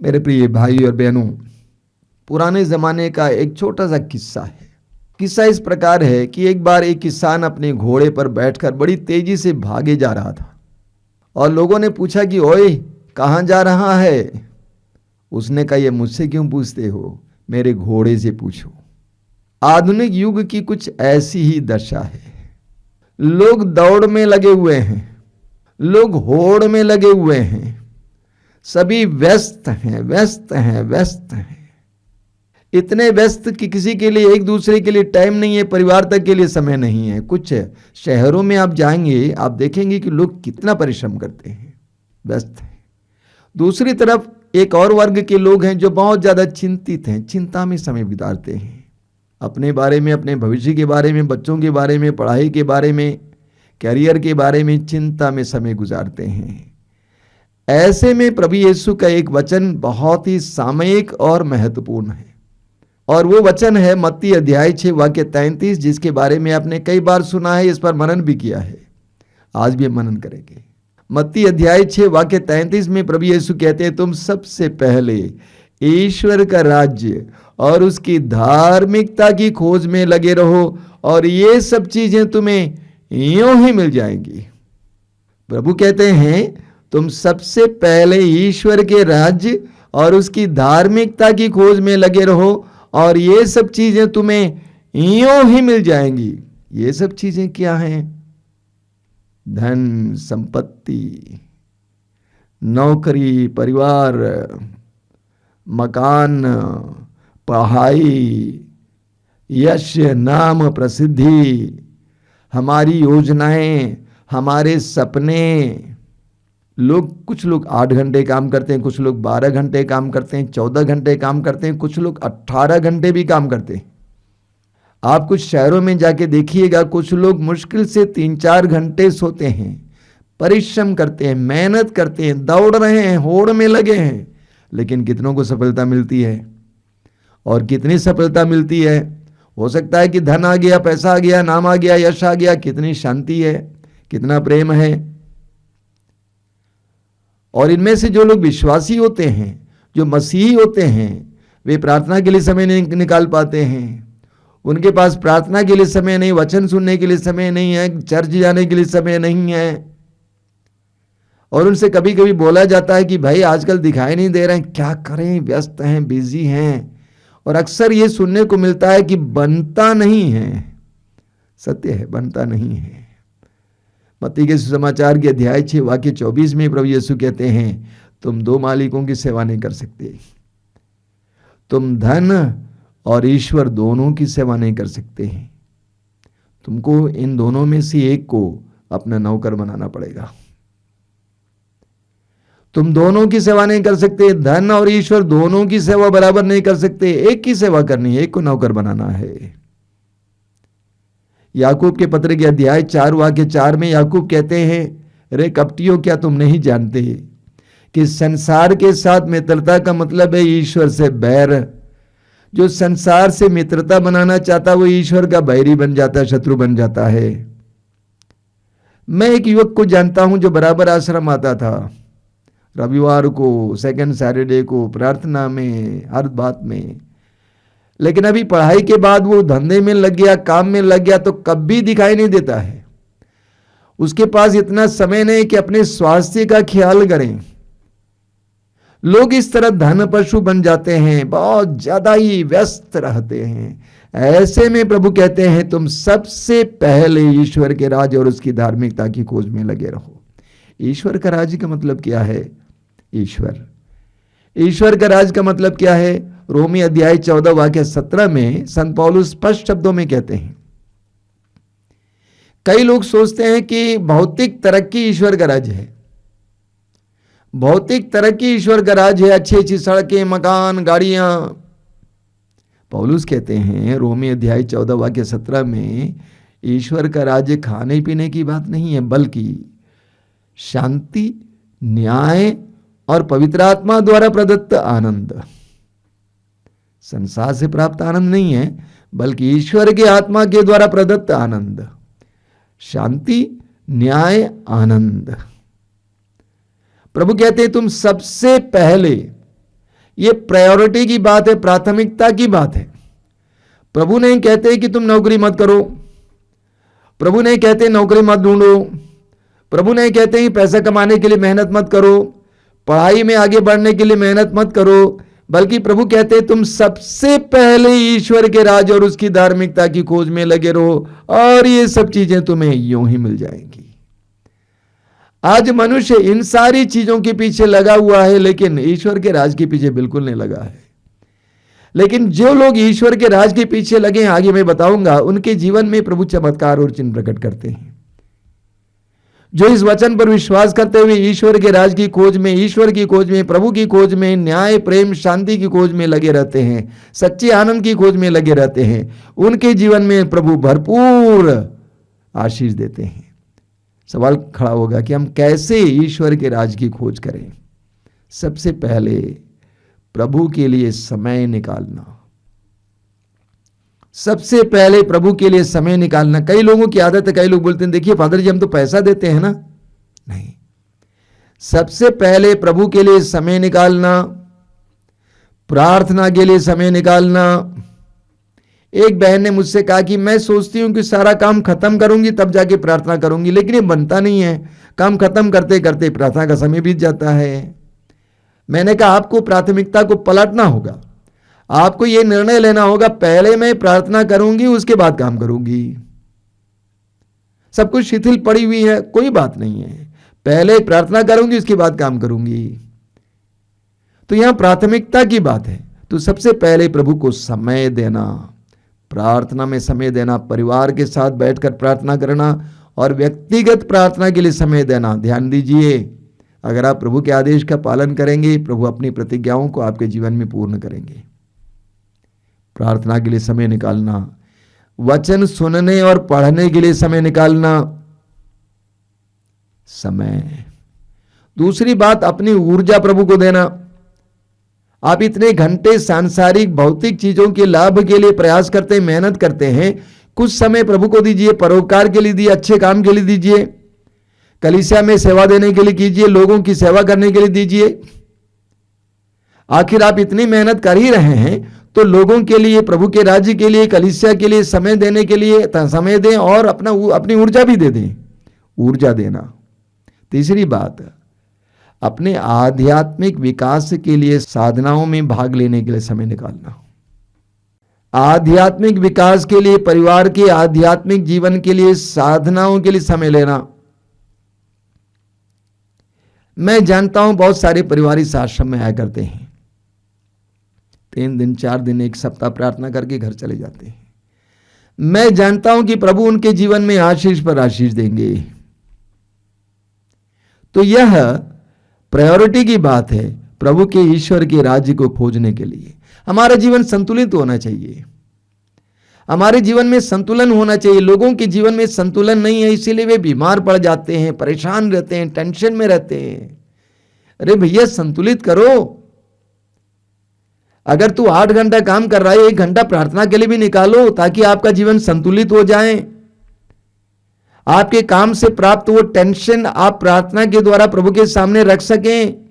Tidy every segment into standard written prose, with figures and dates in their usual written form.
मेरे प्रिय भाई और बहनों, पुराने ज़माने का एक छोटा सा किस्सा है। किस्सा इस प्रकार है कि एक बार एक किसान अपने घोड़े पर बैठकर बड़ी तेजी से भागे जा रहा था और लोगों ने पूछा कि ओए, कहाँ जा रहा है? उसने कहा, ये मुझसे क्यों पूछते हो, मेरे घोड़े से पूछो। आधुनिक युग की कुछ ऐसी ही दशा है। लोग दौड़ में लगे हुए हैं, लोग होड़ में लगे हुए हैं, सभी व्यस्त हैं, व्यस्त हैं, व्यस्त हैं। इतने व्यस्त कि किसी के लिए, एक दूसरे के लिए टाइम नहीं है, परिवार तक के लिए समय नहीं है। कुछ शहरों में आप जाएंगे, आप देखेंगे कि लोग कितना परिश्रम करते हैं, व्यस्त हैं। दूसरी तरफ एक और वर्ग के लोग हैं जो बहुत ज़्यादा चिंतित हैं, चिंता में समय बिताते हैं, अपने बारे में, अपने भविष्य के बारे में, बच्चों के बारे में, पढ़ाई के बारे में, कैरियर के बारे में चिंता में समय गुजारते हैं। ऐसे में प्रभु यीशु का एक वचन बहुत ही सामयिक और महत्वपूर्ण है, और वो वचन है मत्ती अध्याय 6 वाक्य 33, जिसके बारे में आपने कई बार सुना है, इस पर मनन भी किया है। आज भी हम मनन करेंगे। मत्ती अध्याय 6 वाक्य 33 में प्रभु यीशु कहते हैं, तुम सबसे पहले ईश्वर का राज्य और उसकी धार्मिकता की खोज में लगे रहो और ये सब चीजें तुम्हें यूं ही मिल जाएंगी। प्रभु कहते हैं, तुम सबसे पहले ईश्वर के राज्य और उसकी धार्मिकता की खोज में लगे रहो और ये सब चीजें तुम्हें यूं ही मिल जाएंगी। ये सब चीजें क्या हैं? धन, संपत्ति, नौकरी, परिवार, मकान, पढ़ाई, यश, नाम, प्रसिद्धि, हमारी योजनाएं, हमारे सपने। कुछ लोग 8 घंटे काम करते हैं, कुछ लोग 12 घंटे काम करते हैं, 14 घंटे काम करते हैं, कुछ लोग 18 घंटे भी काम करते हैं। आप कुछ शहरों में जाके देखिएगा, कुछ लोग मुश्किल से 3-4 घंटे सोते हैं, परिश्रम करते हैं, मेहनत करते हैं, दौड़ रहे हैं, होड़ में लगे हैं, लेकिन कितनों को सफलता मिलती है? और कितनी सफलता मिलती है? हो सकता है कि धन आ गया, पैसा आ गया, नाम आ गया, यश आ गया, कितनी शांति है, कितना प्रेम है। और इनमें से जो लोग विश्वासी होते हैं, जो मसीही होते हैं, वे प्रार्थना के लिए समय नहीं निकाल पाते हैं। उनके पास प्रार्थना के लिए समय नहीं, वचन सुनने के लिए समय नहीं है, चर्च जाने के लिए समय नहीं है। और उनसे कभी कभी बोला जाता है कि भाई आजकल दिखाई नहीं दे रहे हैं, क्या करें, व्यस्त हैं, बिजी हैं। और अक्सर ये सुनने को मिलता है कि बनता नहीं है। सत्य है, बनता नहीं है। मत्ती के सुसमाचार के अध्याय 6 वाक्य 24 में प्रभु यीशु कहते हैं, तुम 2 मालिकों की सेवा नहीं कर सकते। तुम धन और ईश्वर दोनों की सेवा नहीं कर सकते हैं। तुमको इन दोनों में से एक को अपना नौकर बनाना पड़ेगा। तुम दोनों की सेवा नहीं कर सकते, धन और ईश्वर दोनों की सेवा बराबर नहीं कर सकते। एक की सेवा करनी है, एक को नौकर बनाना है। याकूब के पत्र के अध्याय 4 वाक्य 4 में याकूब कहते हैं, रे कपटियों, क्या तुम नहीं जानते कि संसार के साथ मित्रता का मतलब है ईश्वर से बैर? जो संसार से मित्रता बनाना चाहता है वो ईश्वर का बैरी बन जाता है, शत्रु बन जाता है। मैं एक युवक को जानता हूं जो बराबर आश्रम आता था, रविवार को, सेकंड सैटरडे को, प्रार्थना में, हर बात में। लेकिन अभी पढ़ाई के बाद वो धंधे में लग गया, काम में लग गया, तो कभी दिखाई नहीं देता है। उसके पास इतना समय नहीं कि अपने स्वास्थ्य का ख्याल करें। लोग इस तरह धन पशु बन जाते हैं, बहुत ज्यादा ही व्यस्त रहते हैं। ऐसे में प्रभु कहते हैं, तुम सबसे पहले ईश्वर के राज्य और उसकी धार्मिकता की खोज में लगे रहो। ईश्वर का राज्य का मतलब क्या है? ईश्वर का राज का मतलब क्या है? रोमी अध्याय 14 वाक्य 17 में संत पौलुस स्पष्ट शब्दों में कहते हैं। कई लोग सोचते हैं कि भौतिक तरक्की ईश्वर का राज है, भौतिक तरक्की ईश्वर का राज है, अच्छी अच्छी सड़कें, मकान, गाड़ियां। पौलुस कहते हैं रोमी अध्याय 14 वाक्य 17 में, ईश्वर का राज्य खाने पीने की बात नहीं है, बल्कि शांति, न्याय और पवित्र आत्मा द्वारा प्रदत्त आनंद। संसार से प्राप्त आनंद नहीं है, बल्कि ईश्वर के आत्मा के द्वारा प्रदत्त आनंद, शांति, न्याय, आनंद। प्रभु कहते हैं, तुम सबसे पहले ये प्रायोरिटी की बात है, प्राथमिकता की बात है। प्रभु नहीं कहते कि तुम नौकरी मत करो, प्रभु नहीं कहते नौकरी मत ढूंढो, प्रभु नहीं कहते कि पैसा कमाने के लिए मेहनत मत करो, पढ़ाई में आगे बढ़ने के लिए मेहनत मत करो, बल्कि प्रभु कहते हैं तुम सबसे पहले ईश्वर के राज और उसकी धार्मिकता की खोज में लगे रहो और ये सब चीजें तुम्हें यूं ही मिल जाएंगी। आज मनुष्य इन सारी चीजों के पीछे लगा हुआ है, लेकिन ईश्वर के राज के पीछे बिल्कुल नहीं लगा है। लेकिन जो लोग ईश्वर के राज के पीछे लगे हैं, आगे मैं बताऊंगा, उनके जीवन में प्रभु चमत्कार और चिन्ह प्रकट करते हैं। जो इस वचन पर विश्वास करते हुए ईश्वर के राज की खोज में, ईश्वर की खोज में, प्रभु की खोज में, न्याय, प्रेम, शांति की खोज में लगे रहते हैं, सच्चे आनंद की खोज में लगे रहते हैं, उनके जीवन में प्रभु भरपूर आशीष देते हैं। सवाल खड़ा होगा कि हम कैसे ईश्वर के राज की खोज करें। सबसे पहले प्रभु के लिए समय निकालना, सबसे पहले प्रभु के लिए समय निकालना। कई लोगों की आदत है, कई लोग बोलते हैं देखिए फादर जी हम तो पैसा देते हैं ना। नहीं, सबसे पहले प्रभु के लिए समय निकालना, प्रार्थना के लिए समय निकालना। एक बहन ने मुझसे कहा कि मैं सोचती हूं कि सारा काम खत्म करूंगी तब जाके प्रार्थना करूंगी, लेकिन ये बनता नहीं है। काम खत्म करते करते प्रार्थना का समय बीत जाता है। मैंने कहा आपको प्राथमिकता को पलटना होगा, आपको यह निर्णय लेना होगा पहले मैं प्रार्थना करूंगी उसके बाद काम करूंगी। सब कुछ शिथिल पड़ी हुई है, कोई बात नहीं है, पहले प्रार्थना करूंगी उसके बाद काम करूंगी। तो यहां प्राथमिकता की बात है। तो सबसे पहले प्रभु को समय देना, प्रार्थना में समय देना, परिवार के साथ बैठकर प्रार्थना करना और व्यक्तिगत प्रार्थना के लिए समय देना। ध्यान दीजिए, अगर आप प्रभु के आदेश का पालन करेंगे, प्रभु अपनी प्रतिज्ञाओं को आपके जीवन में पूर्ण करेंगे। प्रार्थना के लिए समय निकालना, वचन सुनने और पढ़ने के लिए समय निकालना, समय। दूसरी बात, अपनी ऊर्जा प्रभु को देना। आप इतने घंटे सांसारिक भौतिक चीजों के लाभ के लिए प्रयास करते हैं, मेहनत करते हैं, कुछ समय प्रभु को दीजिए, परोपकार के लिए दीजिए, अच्छे काम के लिए दीजिए, कलीसिया में सेवा देने के लिए कीजिए, लोगों की सेवा करने के लिए दीजिए। आखिर आप इतनी मेहनत कर ही रहे हैं तो लोगों के लिए, प्रभु के राज्य के लिए, कलीसिया के लिए समय देने के लिए समय दें और अपनी ऊर्जा भी दे दें, ऊर्जा देना। तीसरी बात, अपने आध्यात्मिक विकास के लिए साधनाओं में भाग लेने के लिए समय निकालना। आध्यात्मिक विकास के लिए, परिवार के आध्यात्मिक जीवन के लिए, साधनाओं के लिए समय लेना। मैं जानता हूं बहुत सारे परिवार इस आश्रम में आया करते हैं, 3 दिन 4 दिन 1 सप्ताह प्रार्थना करके घर चले जाते हैं। मैं जानता हूं कि प्रभु उनके जीवन में आशीष पर आशीष देंगे। तो यह प्रायोरिटी की बात है, प्रभु के ईश्वर के राज्य को खोजने के लिए। हमारा जीवन संतुलित होना चाहिए, हमारे जीवन में संतुलन होना चाहिए। लोगों के जीवन में संतुलन नहीं है, इसीलिए वे बीमार पड़ जाते हैं, परेशान रहते हैं, टेंशन में रहते हैं। अरे भैया संतुलित करो। अगर तू 8 घंटा काम कर रहा है, 1 घंटा प्रार्थना के लिए भी निकालो ताकि आपका जीवन संतुलित हो जाए। आपके काम से प्राप्त वो टेंशन आप प्रार्थना के द्वारा प्रभु के सामने रख सकें।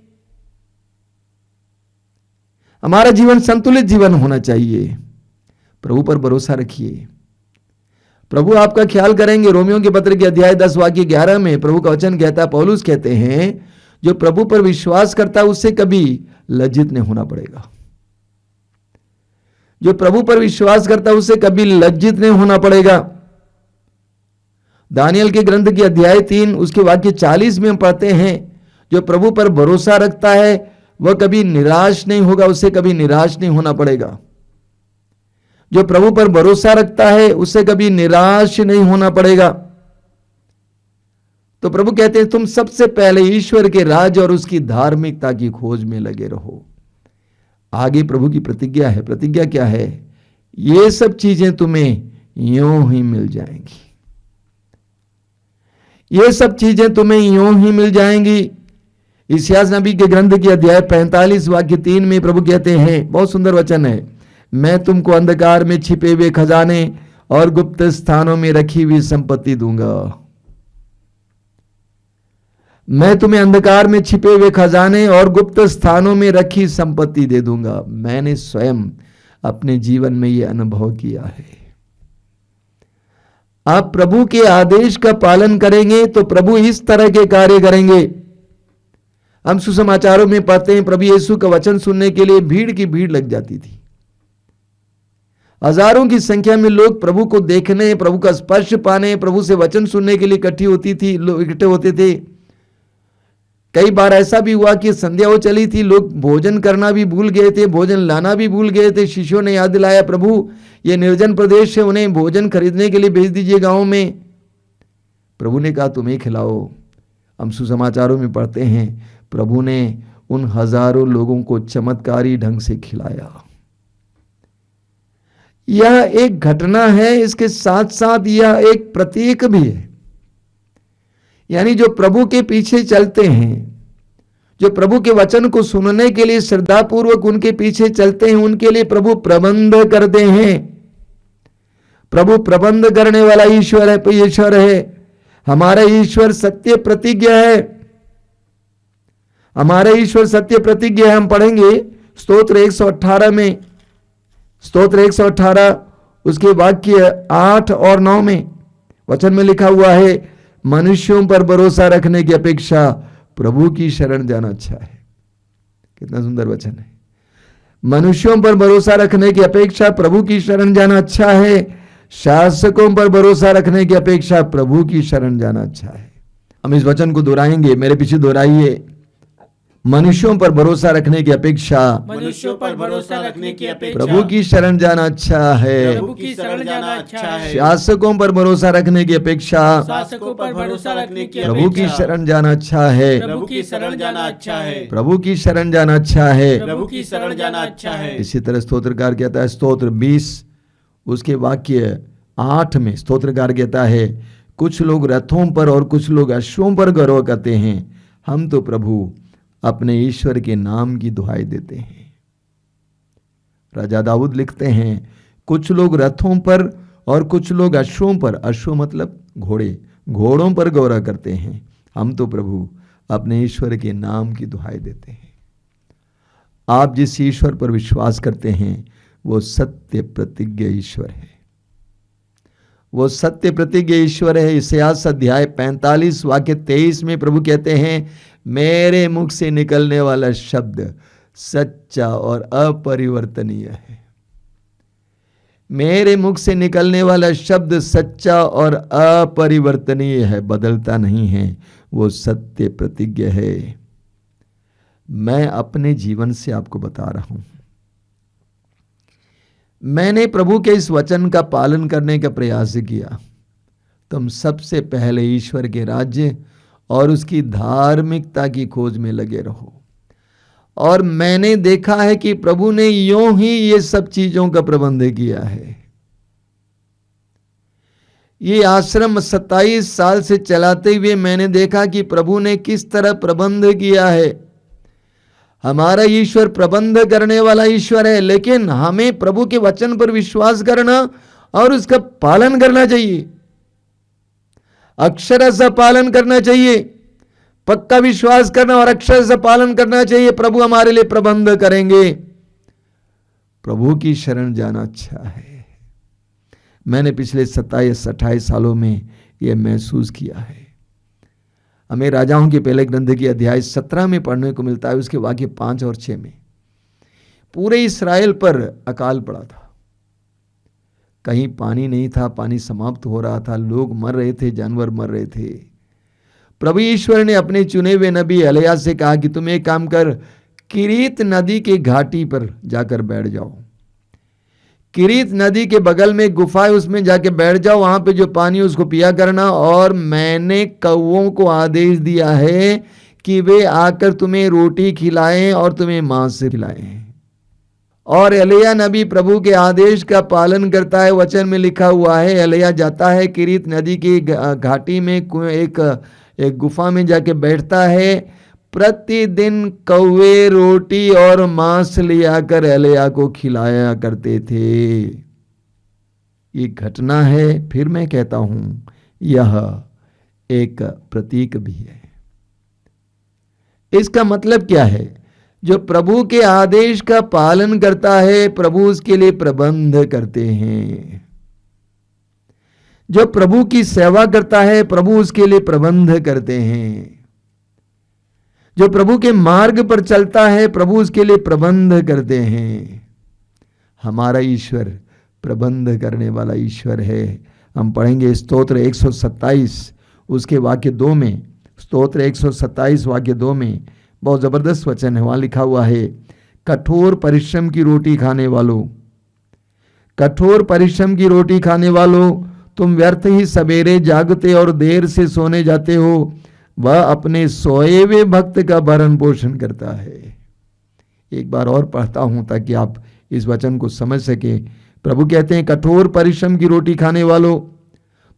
हमारा जीवन संतुलित जीवन होना चाहिए। प्रभु पर भरोसा रखिए, प्रभु आपका ख्याल करेंगे। रोमियो के पत्र के अध्याय 10 वाक्य 11 में प्रभु का वचन कहता है, पौलुस कहते हैं, जो प्रभु पर विश्वास करता है उससे कभी लज्जित नहीं होना पड़ेगा। जो प्रभु पर विश्वास करता है उससे कभी लज्जित नहीं होना पड़ेगा। दानियल के ग्रंथ के अध्याय 3 उसके वाक्य 40 में हम पढ़ते हैं, जो प्रभु पर भरोसा रखता है वह कभी निराश नहीं होगा, उससे कभी निराश नहीं होना पड़ेगा। जो प्रभु पर भरोसा रखता है उससे कभी निराश नहीं होना पड़ेगा। तो प्रभु कहते हैं तुम सबसे पहले ईश्वर के राज और उसकी धार्मिकता की खोज में लगे रहो। आगे प्रभु की प्रतिज्ञा है। प्रतिज्ञा क्या है? ये सब चीजें तुम्हें यूं ही मिल जाएंगी, ये सब चीजें तुम्हें यूं ही मिल जाएंगी। इस्यास नबी के ग्रंथ के अध्याय 45 वाक्य 3 में प्रभु कहते हैं, बहुत सुंदर वचन है, मैं तुमको अंधकार में छिपे हुए खजाने और गुप्त स्थानों में रखी हुई संपत्ति दूंगा। मैं तुम्हें अंधकार में छिपे हुए खजाने और गुप्त स्थानों में रखी संपत्ति दे दूंगा। मैंने स्वयं अपने जीवन में यह अनुभव किया है। आप प्रभु के आदेश का पालन करेंगे तो प्रभु इस तरह के कार्य करेंगे। हम सुसमाचारों में पढ़ते हैं प्रभु यीशु का वचन सुनने के लिए भीड़ की भीड़ लग जाती थी। हजारों की संख्या में लोग प्रभु को देखने, प्रभु का स्पर्श पाने, प्रभु से वचन सुनने के लिए इकट्ठे होते थे। कई बार ऐसा भी हुआ कि संध्या हो चली थी, लोग भोजन करना भी भूल गए थे, भोजन लाना भी भूल गए थे। शिष्यों ने याद दिलाया, प्रभु ये निर्जन प्रदेश है, उन्हें भोजन खरीदने के लिए भेज दीजिए गांव में। प्रभु ने कहा तुम्हें खिलाओ। हम सुसमाचारों में पढ़ते हैं प्रभु ने उन हजारों लोगों को चमत्कारी ढंग से खिलाया। यह एक घटना है, इसके साथ साथ यह एक प्रतीक भी है। यानी जो प्रभु के पीछे चलते हैं, जो प्रभु के वचन को सुनने के लिए श्रद्धापूर्वक उनके पीछे चलते हैं, उनके लिए प्रभु प्रबंध करते हैं। प्रभु प्रबंध करने वाला ईश्वर है। हमारा ईश्वर सत्य प्रतिज्ञा है। हमारा ईश्वर सत्य प्रतिज्ञा है। हम पढ़ेंगे स्तोत्र 118 में, स्तोत्र 118 उसके वाक्य 8 और 9 में वचन में लिखा हुआ है, मनुष्यों पर भरोसा रखने की अपेक्षा प्रभु की शरण जाना अच्छा है। कितना सुंदर वचन है। मनुष्यों पर भरोसा रखने की अपेक्षा प्रभु की शरण जाना अच्छा है। शासकों पर भरोसा रखने की अपेक्षा प्रभु की शरण जाना अच्छा है। हम इस वचन को दोहराएंगे, मेरे पीछे दोहराइए। मनुष्यों पर भरोसा रखने की अपेक्षा प्रभु की शरण जाना अच्छा है। प्रभु की शरण जाना अच्छा है। शासकों पर भरोसा रखने की अपेक्षा शासकों पर भरोसा रखने की प्रभु की शरण जाना अच्छा है। प्रभु की शरण जाना अच्छा है। प्रभु की शरण जाना अच्छा है। प्रभु की शरण जाना अच्छा है। इसी तरह स्तोत्रकार कहता है, स्तोत्र 20 उसके वाक्य 8 में स्तोत्रकार कहता है, कुछ लोग रथों पर और कुछ लोग अश्वों पर गर्व करते हैं, हम तो प्रभु अपने ईश्वर के नाम की दुहाई देते हैं। राजा दाऊद लिखते हैं, कुछ लोग रथों पर और कुछ लोग अश्वों पर, अश्व मतलब घोड़े, घोड़ों पर गौरव करते हैं, हम तो प्रभु अपने ईश्वर के नाम की दुहाई देते हैं। आप जिस ईश्वर पर विश्वास करते हैं वो सत्य प्रतिज्ञा ईश्वर है। वो सत्य प्रतिज्ञा ईश्वर है। इसायास अध्याय 45 वाक्य 23 में प्रभु कहते हैं, मेरे मुख से निकलने वाला शब्द सच्चा और अपरिवर्तनीय है। मेरे मुख से निकलने वाला शब्द सच्चा और अपरिवर्तनीय है, बदलता नहीं है, वो सत्य प्रतिज्ञा है। मैं अपने जीवन से आपको बता रहा हूं, मैंने प्रभु के इस वचन का पालन करने का प्रयास किया। तुम सबसे पहले ईश्वर के राज्य और उसकी धार्मिकता की खोज में लगे रहो। और मैंने देखा है कि प्रभु ने यूं ही ये सब चीजों का प्रबंध किया है। ये आश्रम 27 साल से चलाते हुए मैंने देखा कि प्रभु ने किस तरह प्रबंध किया है। हमारा ईश्वर प्रबंध करने वाला ईश्वर है, लेकिन हमें प्रभु के वचन पर विश्वास करना और उसका पालन करना चाहिए। अक्षरशः पालन करना चाहिए, पक्का विश्वास करना और अक्षरशः पालन करना चाहिए। प्रभु हमारे लिए प्रबंध करेंगे। प्रभु की शरण जाना अच्छा है। मैंने पिछले 27-28 सालों में यह महसूस किया है। हमें राजाओं के पहले ग्रंथ की अध्याय 17 में पढ़ने को मिलता है, उसके वाक्य 5 और 6 में पूरे इस्राएल पर अकाल पड़ा था। कहीं पानी नहीं था, पानी समाप्त हो रहा था, लोग मर रहे थे, जानवर मर रहे थे। प्रभु ईश्वर ने अपने चुने हुए नबी एलिया से कहा कि तुम एक काम कर, किरीत नदी के घाटी पर जाकर बैठ जाओ। किरीत नदी के बगल में गुफा है, उसमें जाके बैठ जाओ, वहां पे जो पानी उसको पिया करना। और मैंने कौवों को आदेश दिया है कि वे आकर तुम्हें रोटी खिलाएं और तुम्हें मांस खिलाएं। और एलिया नबी प्रभु के आदेश का पालन करता है। वचन में लिखा हुआ है, एलिया जाता है किरीत नदी की घाटी में एक गुफा में जाके बैठता है। प्रतिदिन कौवे रोटी और मांस लिया कर एलिया को खिलाया करते थे। ये घटना है, फिर मैं कहता हूं यह एक प्रतीक भी है। इसका मतलब क्या है? जो प्रभु के आदेश का पालन करता है, प्रभु उसके लिए प्रबंध करते हैं। जो प्रभु की सेवा करता है, प्रभु उसके लिए प्रबंध करते हैं। जो प्रभु के मार्ग पर चलता है, प्रभु उसके लिए प्रबंध करते हैं। हमारा ईश्वर प्रबंध करने वाला ईश्वर है। हम पढ़ेंगे स्तोत्र 127 उसके वाक्य 2 में, स्तोत्र 127 वाक्य 2 में बहुत जबरदस्त वचन है। वहां लिखा हुआ है, कठोर परिश्रम की रोटी खाने वालों, कठोर परिश्रम की रोटी खाने वालों, तुम व्यर्थ ही सवेरे जागते और देर से सोने जाते हो। वह अपने सोए हुए भक्त का भरण पोषण करता है। एक बार और पढ़ता हूं ताकि आप इस वचन को समझ सके। प्रभु कहते हैं, कठोर परिश्रम की रोटी खाने वालों,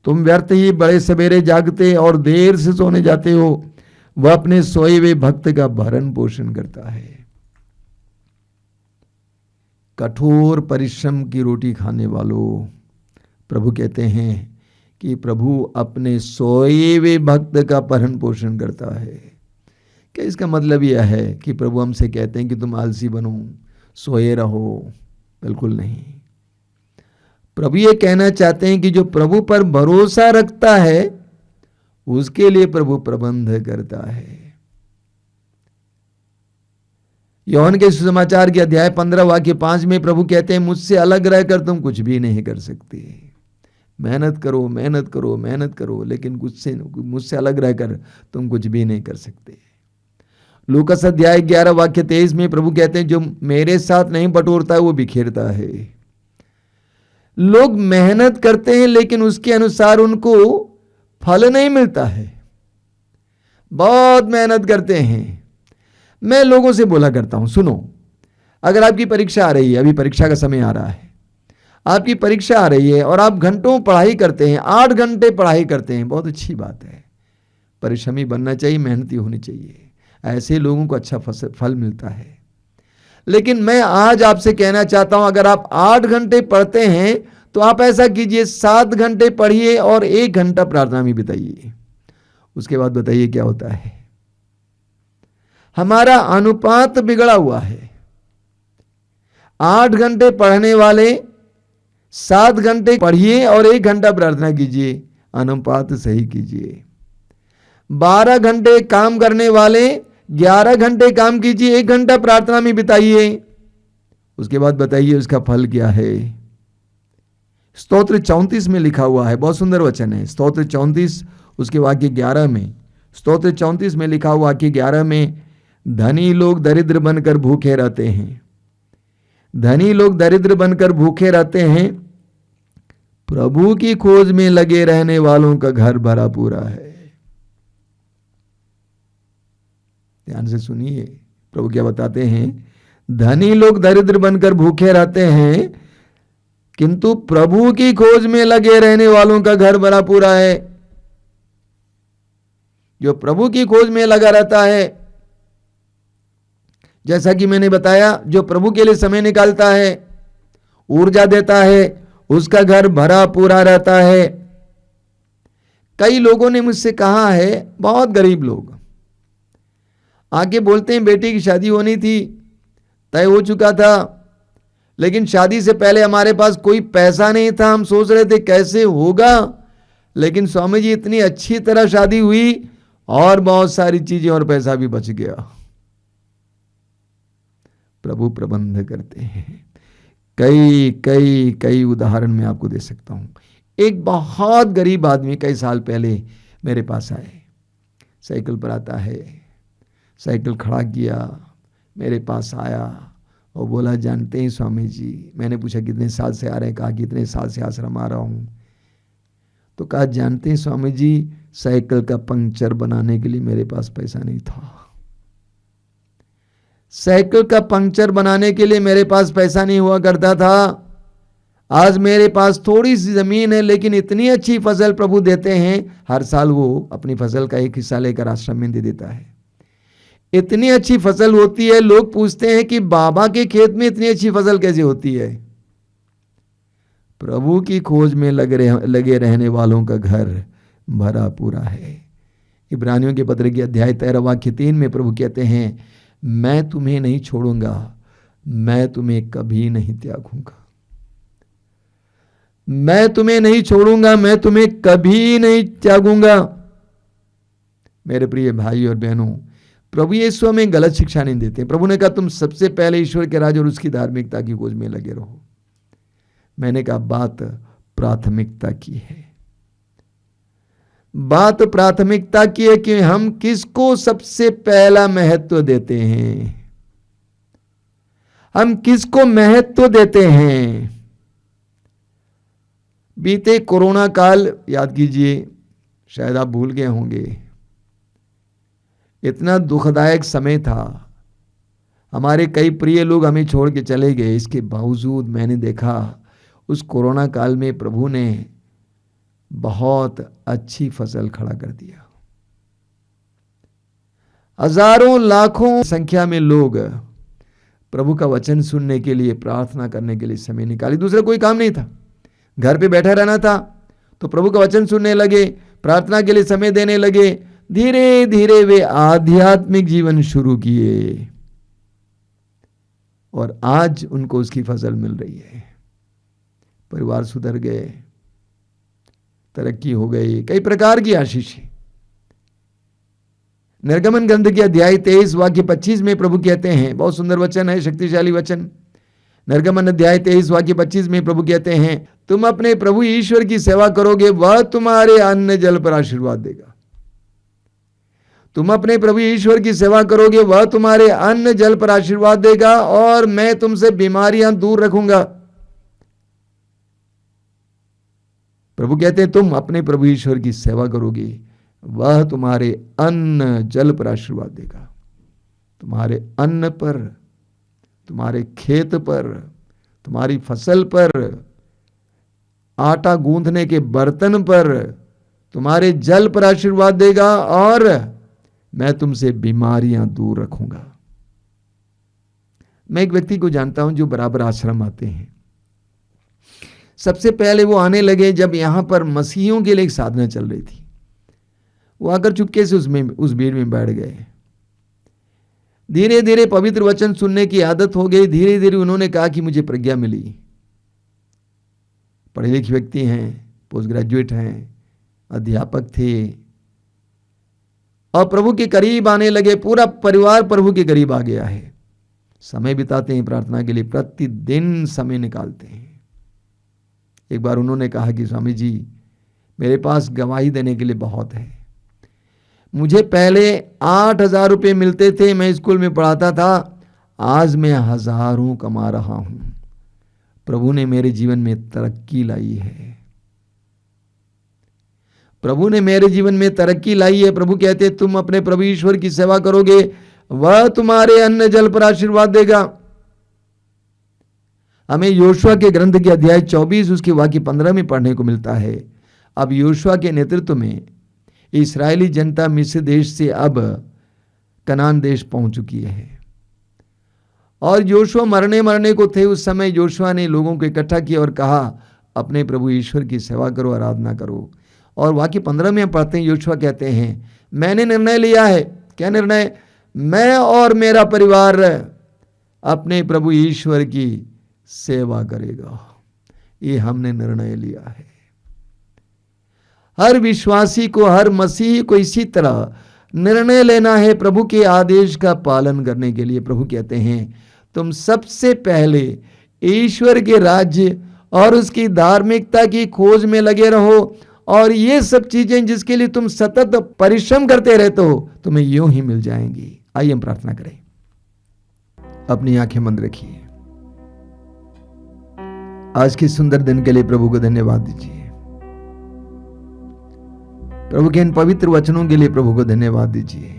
तुम व्यर्थ ही बड़े सवेरे जागते और देर से सोने जाते हो। वह अपने सोए हुए भक्त का भरण पोषण करता है। कठोर परिश्रम की रोटी खाने वालों, प्रभु कहते हैं कि प्रभु अपने सोए हुए भक्त का भरण पोषण करता है। क्या इसका मतलब यह है कि प्रभु हमसे कहते हैं कि तुम आलसी बनो, सोए रहो? बिल्कुल नहीं। प्रभु ये कहना चाहते हैं कि जो प्रभु पर भरोसा रखता है, उसके लिए प्रभु प्रबंध करता है। यूहन्ना के सुसमाचार के अध्याय 15 वाक्य 5 में प्रभु कहते हैं, मुझसे अलग रहकर तुम कुछ भी नहीं कर सकते। मेहनत करो, मेहनत करो, मेहनत करो, लेकिन मुझसे अलग रहकर तुम कुछ भी नहीं कर सकते। लूकास अध्याय 11 वाक्य 23 में प्रभु कहते हैं, जो मेरे साथ नहीं बटोरता है वो बिखेरता है। लोग मेहनत करते हैं लेकिन उसके अनुसार उनको फल नहीं मिलता है। बहुत मेहनत करते हैं। मैं लोगों से बोला करता हूं, सुनो, अगर आपकी परीक्षा आ रही है, अभी परीक्षा का समय आ रहा है, आपकी परीक्षा आ रही है और आप घंटों पढ़ाई करते हैं, 8 घंटे पढ़ाई करते हैं, बहुत अच्छी बात है। परिश्रमी बनना चाहिए, मेहनती होनी चाहिए, ऐसे लोगों को अच्छा फल मिलता है। लेकिन मैं आज आपसे कहना चाहता हूं, अगर आप 8 घंटे पढ़ते हैं तो आप ऐसा कीजिए, 7 घंटे पढ़िए और 1 घंटा प्रार्थना में बिताइए। उसके बाद बताइए क्या होता है। हमारा अनुपात बिगड़ा हुआ है। 8 घंटे पढ़ने वाले 7 घंटे पढ़िए और 1 घंटा प्रार्थना कीजिए, अनुपात सही कीजिए। 12 घंटे काम करने वाले 11 घंटे काम कीजिए, 1 घंटा प्रार्थना में बिताइए। उसके बाद बताइए उसका फल क्या है। स्तोत्र 34 में लिखा हुआ है, बहुत सुंदर वचन है, स्तोत्र 34 उसके वाक्य 11 में, स्तोत्र 34 में लिखा हुआ वाक्य 11 में, धनी लोग दरिद्र बनकर भूखे रहते हैं, धनी लोग दरिद्र बनकर भूखे रहते हैं, प्रभु की खोज में लगे रहने वालों का घर भरा पूरा है। ध्यान से सुनिए, प्रभु क्या बताते हैं, धनी लोग दरिद्र बनकर भूखे रहते हैं, किंतु प्रभु की खोज में लगे रहने वालों का घर भरा पूरा है। जो प्रभु की खोज में लगा रहता है, जैसा कि मैंने बताया, जो प्रभु के लिए समय निकालता है, ऊर्जा देता है, उसका घर भरा पूरा रहता है। कई लोगों ने मुझसे कहा है, बहुत गरीब लोग आके बोलते हैं, बेटी की शादी होनी थी, तय हो चुका था, लेकिन शादी से पहले हमारे पास कोई पैसा नहीं था, हम सोच रहे थे कैसे होगा, लेकिन स्वामी जी इतनी अच्छी तरह शादी हुई और बहुत सारी चीजें और पैसा भी बच गया। प्रभु प्रबंध करते हैं। कई कई कई उदाहरण मैं आपको दे सकता हूं। एक बहुत गरीब आदमी कई साल पहले मेरे पास आए, साइकिल पर आता है, साइकिल खड़ा किया, मेरे पास आया और बोला, जानते हैं स्वामी जी, मैंने पूछा कितने साल से आ रहे हैं, कहा कितने साल से आश्रम आ रहा हूं, तो कहा जानते हैं स्वामी जी, साइकिल का पंक्चर बनाने के लिए मेरे पास पैसा नहीं था, साइकिल का पंक्चर बनाने के लिए मेरे पास पैसा नहीं हुआ करता था। आज मेरे पास थोड़ी सी जमीन है, लेकिन इतनी अच्छी फसल प्रभु देते हैं, हर साल वो अपनी फसल का एक हिस्सा लेकर आश्रम में दे देता है। इतनी अच्छी फसल होती है, लोग पूछते हैं कि बाबा के खेत में इतनी अच्छी फसल कैसे होती है। प्रभु की खोज में लगे रहने वालों का घर भरा पूरा है। इब्रानियों के पत्र के अध्याय 13 वाक्य 3 में प्रभु कहते हैं, मैं तुम्हें नहीं छोड़ूंगा, मैं तुम्हें कभी नहीं त्यागूंगा। मैं तुम्हें नहीं छोड़ूंगा, मैं तुम्हें कभी नहीं त्यागूंगा। मेरे प्रिय भाई और बहनों, प्रभु यीशु हमें गलत शिक्षा नहीं देते। प्रभु ने कहा तुम सबसे पहले ईश्वर के राज और उसकी धार्मिकता की खोज में लगे रहो। मैंने कहा बात प्राथमिकता की है। बात प्राथमिकता की है कि हम किसको सबसे पहला महत्व देते हैं। हम किसको महत्व देते हैं। बीते कोरोना काल याद कीजिए, शायद आप भूल गए होंगे, इतना दुखदायक समय था। हमारे कई प्रिय लोग हमें छोड़ के चले गए। इसके बावजूद मैंने देखा उस कोरोना काल में प्रभु ने बहुत अच्छी फसल खड़ा कर दिया। हजारों लाखों संख्या में लोग प्रभु का वचन सुनने के लिए, प्रार्थना करने के लिए समय निकाली। दूसरा कोई काम नहीं था, घर पे बैठा रहना था, तो प्रभु का वचन सुनने लगे, प्रार्थना के लिए समय देने लगे। धीरे धीरे वे आध्यात्मिक जीवन शुरू किए और आज उनको उसकी फसल मिल रही है। परिवार सुधर गए, तरक्की हो गई, कई प्रकार की आशीषें। निर्गमन ग्रंथ के अध्याय 23 वाक्य 25 में प्रभु कहते हैं, बहुत सुंदर वचन है, शक्तिशाली वचन। निर्गमन अध्याय 23 वाक्य 25 में प्रभु कहते हैं, तुम अपने प्रभु ईश्वर की सेवा करोगे, वह तुम्हारे अन्न जल पर आशीर्वाद देगा। तुम अपने प्रभु ईश्वर की सेवा करोगे, वह तुम्हारे अन्न जल पर आशीर्वाद देगा और मैं तुमसे बीमारियां दूर रखूंगा। प्रभु कहते हैं तुम अपने प्रभु ईश्वर की सेवा करोगे, वह तुम्हारे अन्न जल पर आशीर्वाद देगा। तुम्हारे अन्न पर, तुम्हारे खेत पर, तुम्हारी फसल पर, आटा गूंथने के बर्तन पर, तुम्हारे जल पर आशीर्वाद देगा और मैं तुमसे बीमारियां दूर रखूंगा। मैं एक व्यक्ति को जानता हूं जो बराबर आश्रम आते हैं। सबसे पहले वो आने लगे जब यहां पर मसीहियों के लिए एक साधना चल रही थी। वो आकर चुपके से उस भीड़ में बैठ गए। धीरे धीरे पवित्र वचन सुनने की आदत हो गई। धीरे धीरे उन्होंने कहा कि मुझे प्रज्ञा मिली। पढ़े लिखे व्यक्ति हैं, पोस्ट ग्रेजुएट हैं, अध्यापक थे और प्रभु के करीब आने लगे। पूरा परिवार प्रभु के करीब आ गया है। समय बिताते हैं प्रार्थना के लिए, प्रतिदिन समय निकालते हैं। एक बार उन्होंने कहा कि स्वामी जी, मेरे पास गवाही देने के लिए बहुत है। मुझे पहले 8,000 रुपये मिलते थे, मैं स्कूल में पढ़ाता था, आज मैं हजारों कमा रहा हूं। प्रभु ने मेरे जीवन में तरक्की लाई है। प्रभु ने मेरे जीवन में तरक्की लाई है। प्रभु कहते तुम अपने प्रभु ईश्वर की सेवा करोगे, वह तुम्हारे अन्न जल पर आशीर्वाद देगा। हमें योशुआ के ग्रंथ के अध्याय 24 उसके वाक्य 15 में पढ़ने को मिलता है। अब योशुआ के नेतृत्व में इस्राएली जनता मिस्र देश से अब कनान देश पहुंच चुकी है और योशुआ मरने को थे। उस समय योशुआ ने लोगों को इकट्ठा किया और कहा, अपने प्रभु ईश्वर की सेवा करो, आराधना करो। और वाक्य 15 में हम पढ़ते हैं, योशुआ कहते हैं, मैंने निर्णय लिया है। क्या निर्णय? मैं और मेरा परिवार अपने प्रभु ईश्वर की सेवा करेगा। ये हमने निर्णय लिया है। हर विश्वासी को, हर मसीही को इसी तरह निर्णय लेना है प्रभु के आदेश का पालन करने के लिए। प्रभु कहते हैं तुम सबसे पहले ईश्वर के राज्य और उसकी धार्मिकता की खोज में लगे रहो और ये सब चीजें जिसके लिए तुम सतत परिश्रम करते रहते हो तुम्हें यूं ही मिल जाएंगी। आइए हम प्रार्थना करें। अपनी आंखें बंद रखिए। आज के सुंदर दिन के लिए प्रभु को धन्यवाद दीजिए। प्रभु के इन पवित्र वचनों के लिए प्रभु को धन्यवाद दीजिए।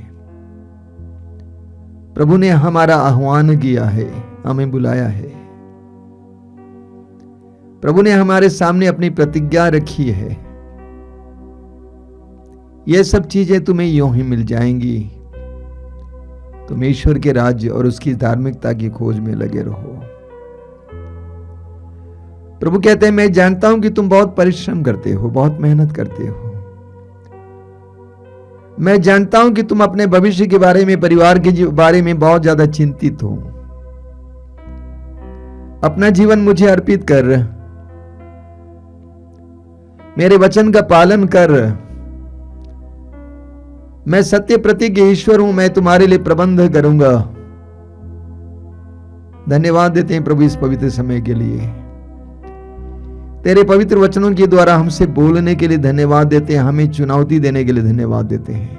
प्रभु ने हमारा आह्वान किया है, हमें बुलाया है। प्रभु ने हमारे सामने अपनी प्रतिज्ञा रखी है। ये सब चीजें तुम्हें यूं ही मिल जाएंगी। तुम ईश्वर के राज्य और उसकी धार्मिकता की खोज में लगे रहो। प्रभु कहते हैं मैं जानता हूं कि तुम बहुत परिश्रम करते हो, बहुत मेहनत करते हो। मैं जानता हूं कि तुम अपने भविष्य के बारे में, परिवार के बारे में बहुत ज्यादा चिंतित हो। अपना जीवन मुझे अर्पित कर, मेरे वचन का पालन कर। मैं सत्य प्रतिज्ञ ईश्वर हूं, मैं तुम्हारे लिए प्रबंध करूंगा। धन्यवाद देते हैं प्रभु इस पवित्र समय के लिए। तेरे पवित्र वचनों के द्वारा हमसे बोलने के लिए धन्यवाद देते हैं, हमें चुनौती देने के लिए धन्यवाद देते हैं।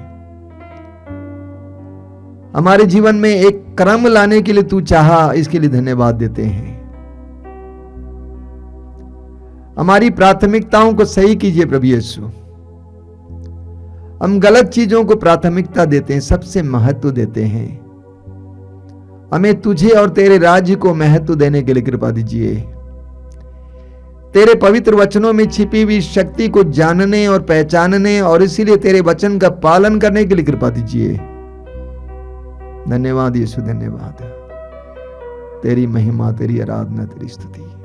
हमारे जीवन में एक क्रम लाने के लिए तू चाहा, इसके लिए धन्यवाद देते हैं। हमारी प्राथमिकताओं को सही कीजिए प्रभु यीशु। हम गलत चीजों को प्राथमिकता देते हैं, सबसे महत्व देते हैं। हमें तुझे और तेरे राज्य को महत्व देने के लिए कृपा दीजिए। तेरे पवित्र वचनों में छिपी हुई शक्ति को जानने और पहचानने और इसीलिए तेरे वचन का पालन करने के लिए कृपा दीजिए। धन्यवाद यीशु, धन्यवाद। तेरी महिमा, तेरी आराधना, तेरी स्तुति।